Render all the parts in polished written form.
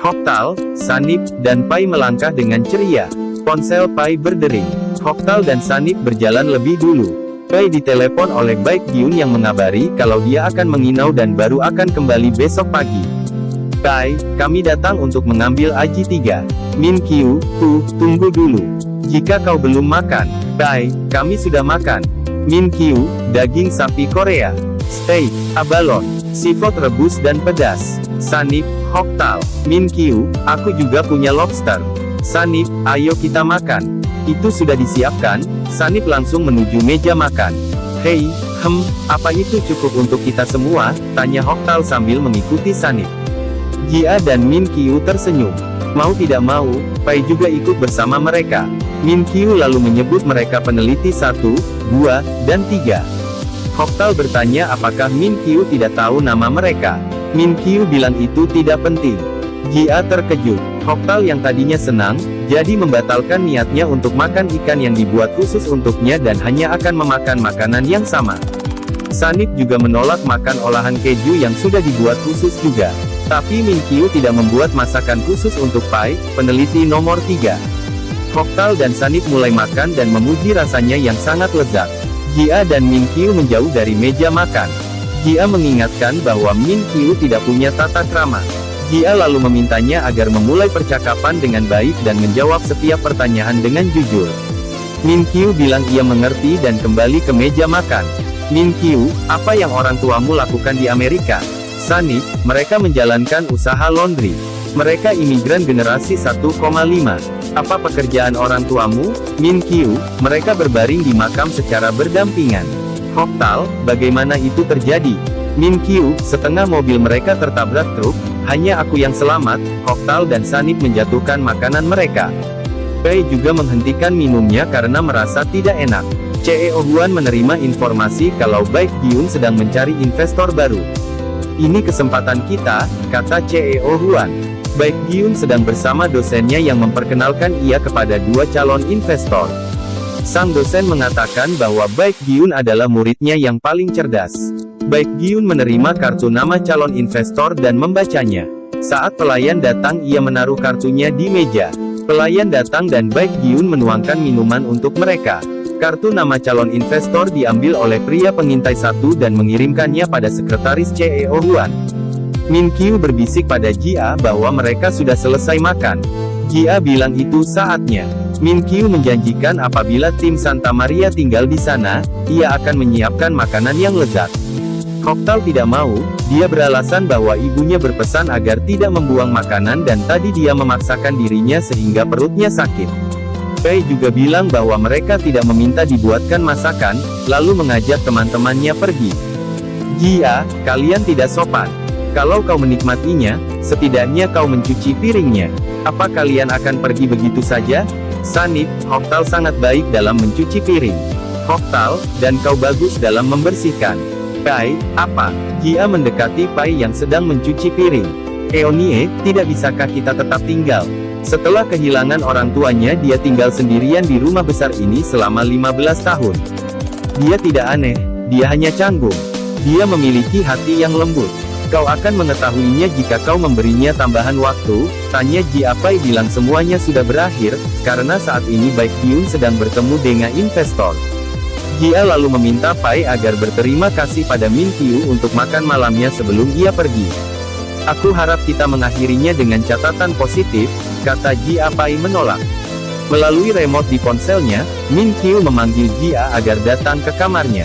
Hoktal, Sanip, dan Pai melangkah dengan ceria. Ponsel Pai berdering. Hoktal dan Sanip berjalan lebih dulu. Pai ditelepon oleh Baek Gyun yang mengabari kalau dia akan menginau dan baru akan kembali besok pagi. Pai, kami datang untuk mengambil Aji 3. Min Kyu, tunggu dulu. Jika kau belum makan. Pai, kami sudah makan. Min Kyu, daging sapi Korea. Steak, abalone, seafood rebus dan pedas. Sanip, Hoktal, Min Kyu, aku juga punya lobster. Sanip, ayo kita makan. Itu sudah disiapkan. Sanip langsung menuju meja makan. Hei, apa itu cukup untuk kita semua? Tanya Hoktal sambil mengikuti Sanip. Jia dan Min Kyu tersenyum. Mau tidak mau, Pai juga ikut bersama mereka. Min Kyu lalu menyebut mereka peneliti 1, 2, dan 3. Hoktal bertanya apakah Min Kyu tidak tahu nama mereka. Min Kyu bilang itu tidak penting. Jia terkejut. Hoktal yang tadinya senang, jadi membatalkan niatnya untuk makan ikan yang dibuat khusus untuknya dan hanya akan memakan makanan yang sama. Sanip juga menolak makan olahan keju yang sudah dibuat khusus juga. Tapi Min Kyu tidak membuat masakan khusus untuk Pai, peneliti nomor 3. Hoktal dan Sanip mulai makan dan memuji rasanya yang sangat lezat. Jia dan Min Kyu menjauh dari meja makan. Jia mengingatkan bahwa Min Kyu tidak punya tata krama. Jia lalu memintanya agar memulai percakapan dengan baik dan menjawab setiap pertanyaan dengan jujur. Min Kyu bilang ia mengerti dan kembali ke meja makan. Min Kyu, apa yang orang tuamu lakukan di Amerika? Sanip, mereka menjalankan usaha laundry. Mereka imigran generasi 1,5. Apa pekerjaan orang tuamu? Min Kyu, mereka berbaring di makam secara berdampingan. Hoktal, bagaimana itu terjadi? Min Kyu, setengah mobil mereka tertabrak truk, hanya aku yang selamat. Hoktal dan Sanip menjatuhkan makanan mereka. Pai juga menghentikan minumnya karena merasa tidak enak. CEO Huan menerima informasi kalau Baek Gyun sedang mencari investor baru. Ini kesempatan kita, kata CEO Huan. Baek Gyun sedang bersama dosennya yang memperkenalkan ia kepada 2 calon investor. Sang dosen mengatakan bahwa Baek Gyun adalah muridnya yang paling cerdas. Baek Gyun menerima kartu nama calon investor dan membacanya. Saat pelayan datang ia menaruh kartunya di meja. Pelayan datang dan Baek Gyun menuangkan minuman untuk mereka. Kartu nama calon investor diambil oleh pria pengintai 1 dan mengirimkannya pada sekretaris CEO Huan. Min Kyu berbisik pada Jia bahwa mereka sudah selesai makan. Jia bilang itu saatnya. Min Kyu menjanjikan apabila tim Santa Maria tinggal di sana, ia akan menyiapkan makanan yang lezat. Hoktal tidak mau, dia beralasan bahwa ibunya berpesan agar tidak membuang makanan dan tadi dia memaksakan dirinya sehingga perutnya sakit. Pai juga bilang bahwa mereka tidak meminta dibuatkan masakan, lalu mengajak teman-temannya pergi. Jia, kalian tidak sopan. Kalau kau menikmatinya, setidaknya kau mencuci piringnya. Apa kalian akan pergi begitu saja? Sanip, Hoktal sangat baik dalam mencuci piring. Hoktal, dan kau bagus dalam membersihkan. Pai, apa? Jia mendekati Pai yang sedang mencuci piring. Eonie, tidak bisakah kita tetap tinggal? Setelah kehilangan orang tuanya dia tinggal sendirian di rumah besar ini selama 15 tahun. Dia tidak aneh, dia hanya canggung. Dia memiliki hati yang lembut. Kau akan mengetahuinya jika kau memberinya tambahan waktu, tanya Jia. Pai bilang semuanya sudah berakhir, karena saat ini Baek Gyun sedang bertemu dengan investor. Jia lalu meminta Pai agar berterima kasih pada Min Kyu untuk makan malamnya sebelum ia pergi. Aku harap kita mengakhirinya dengan catatan positif, kata Jia. Pai menolak. Melalui remote di ponselnya, Min Kyu memanggil Jia agar datang ke kamarnya.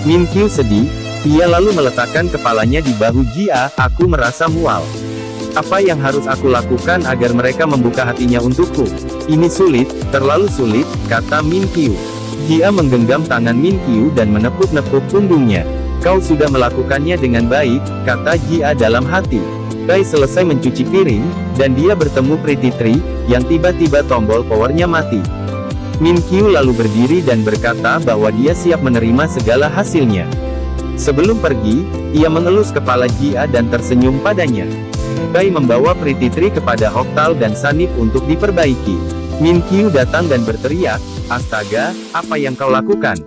Min Kyu sedih, ia lalu meletakkan kepalanya di bahu Jia. Aku merasa mual. Apa yang harus aku lakukan agar mereka membuka hatinya untukku? Ini sulit, terlalu sulit, kata Min Kyu. Jia menggenggam tangan Min Kyu dan menepuk-nepuk punggungnya. Kau sudah melakukannya dengan baik, kata Jia dalam hati. Pai selesai mencuci piring, dan dia bertemu Pretty Tree, yang tiba-tiba tombol powernya mati. Min Kyu lalu berdiri dan berkata bahwa dia siap menerima segala hasilnya. Sebelum pergi, ia mengelus kepala Jia dan tersenyum padanya. Pai membawa Pretty Tree kepada Hoktal dan Sanip untuk diperbaiki. Min Kyu datang dan berteriak, astaga, apa yang kau lakukan?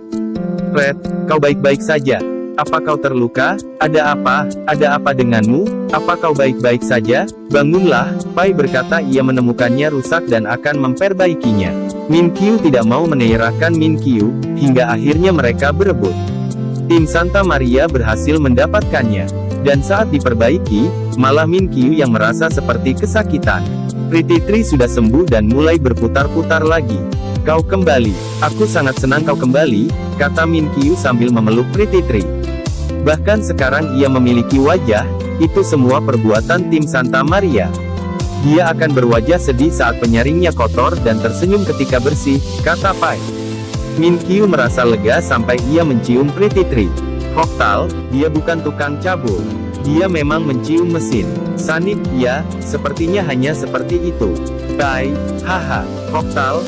Fred, kau baik-baik saja. apa kau terluka? Ada apa? Ada apa denganmu? Apa kau baik-baik saja? Bangunlah, Pai berkata ia menemukannya rusak dan akan memperbaikinya. Min Qiu tidak mau menyerahkan Min Qiu, hingga akhirnya mereka berebut. Tim Santa Maria berhasil mendapatkannya. Dan saat diperbaiki, malah Min Qiu yang merasa seperti kesakitan. Pretty Tree sudah sembuh dan mulai berputar-putar lagi. Kau kembali. Aku sangat senang kau kembali, kata Min Qiu sambil memeluk Pretty Tree. Bahkan sekarang ia memiliki wajah, itu semua perbuatan tim Santa Maria. Dia akan berwajah sedih saat penyaringnya kotor dan tersenyum ketika bersih, kata Pai. Min Qiu merasa lega sampai ia mencium Pretty Tree. Hoktal, dia bukan tukang cabul. Dia memang mencium mesin. Sanip, ya, sepertinya hanya seperti itu. Pai, haha. Hoktal,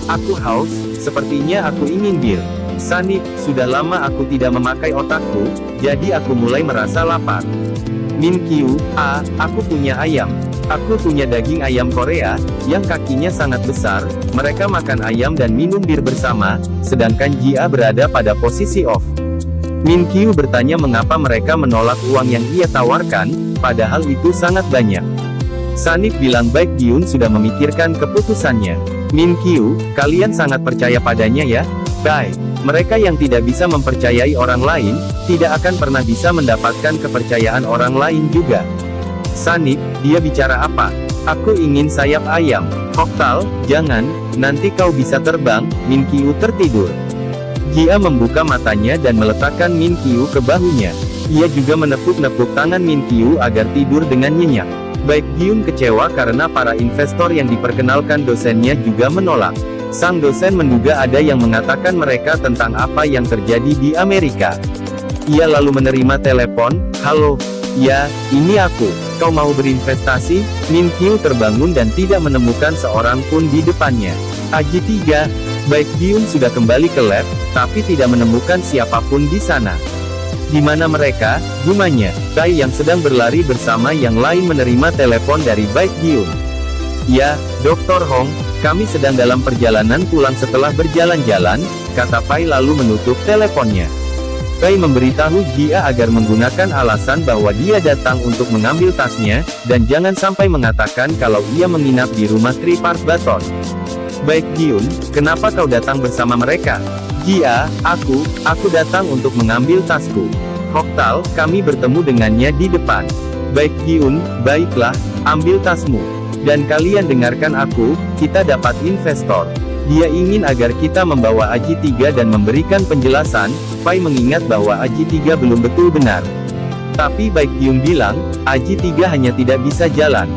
aku haus, sepertinya aku ingin bir. Sanip, sudah lama aku tidak memakai otakku, jadi aku mulai merasa lapar. Min Qiu, aku punya ayam. Aku punya daging ayam Korea, yang kakinya sangat besar. Mereka makan ayam dan minum bir bersama, sedangkan Jia berada pada posisi off. Min Qiu bertanya mengapa mereka menolak uang yang ia tawarkan, padahal itu sangat banyak. Sanip bilang Baek Gyun sudah memikirkan keputusannya. Min Qiu, kalian sangat percaya padanya ya? Baik. Mereka yang tidak bisa mempercayai orang lain, tidak akan pernah bisa mendapatkan kepercayaan orang lain juga. Sanip, dia bicara apa? Aku ingin sayap ayam. Hoktal, jangan, nanti kau bisa terbang. Min Qiu tertidur. Jia membuka matanya dan meletakkan Min Qiu ke bahunya. Ia juga menepuk-nepuk tangan Min Qiu agar tidur dengan nyenyak. Baek Gyun kecewa karena para investor yang diperkenalkan dosennya juga menolak. Sang dosen menduga ada yang mengatakan mereka tentang apa yang terjadi di Amerika. Ia lalu menerima telepon, halo, ya, ini aku. Kau mau berinvestasi? Min Qiu terbangun dan tidak menemukan seorang pun di depannya. Aji 3. Baek Gyun sudah kembali ke lab, tapi tidak menemukan siapapun di sana. Di mana mereka? Gumanya. Tai yang sedang berlari bersama yang lain menerima telepon dari Baek Gyun. Ya, Dr. Hong, kami sedang dalam perjalanan pulang setelah berjalan-jalan, kata Pai lalu menutup teleponnya. Pai memberitahu Jia agar menggunakan alasan bahwa dia datang untuk mengambil tasnya, dan jangan sampai mengatakan kalau ia menginap di rumah Tripart Baton. Baek Gyun, kenapa kau datang bersama mereka? Jia, aku datang untuk mengambil tasku. Hoktal, kami bertemu dengannya di depan. Baek Gyun, baiklah, ambil tasmu. Dan kalian dengarkan aku, kita dapat investor. Dia ingin agar kita membawa Aji 3 dan memberikan penjelasan. Pai mengingat bahwa Aji 3 belum betul benar. Tapi Baek Gyun bilang, Aji 3 hanya tidak bisa jalan.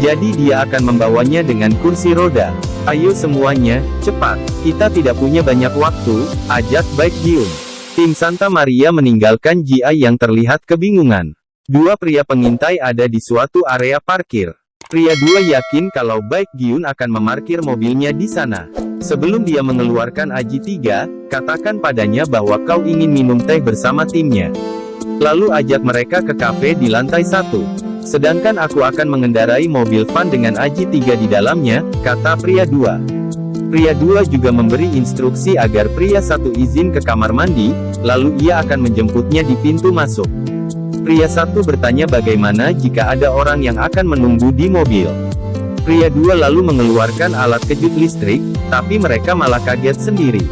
Jadi dia akan membawanya dengan kursi roda. Ayo semuanya, cepat. Kita tidak punya banyak waktu, ajak Baek Gyun. Tim Santa Maria meninggalkan Jia yang terlihat kebingungan. Dua pria pengintai ada di suatu area parkir. Pria dua yakin kalau Baek Gyun akan memarkir mobilnya di sana. Sebelum dia mengeluarkan Aji 3, katakan padanya bahwa kau ingin minum teh bersama timnya. Lalu ajak mereka ke kafe di lantai 1. Sedangkan aku akan mengendarai mobil van dengan Aji 3 di dalamnya, kata pria 2. Pria 2 juga memberi instruksi agar pria 1 izin ke kamar mandi, lalu ia akan menjemputnya di pintu masuk. Pria 1 bertanya bagaimana jika ada orang yang akan menunggu di mobil. Pria 2 lalu mengeluarkan alat kejut listrik, tapi mereka malah kaget sendiri.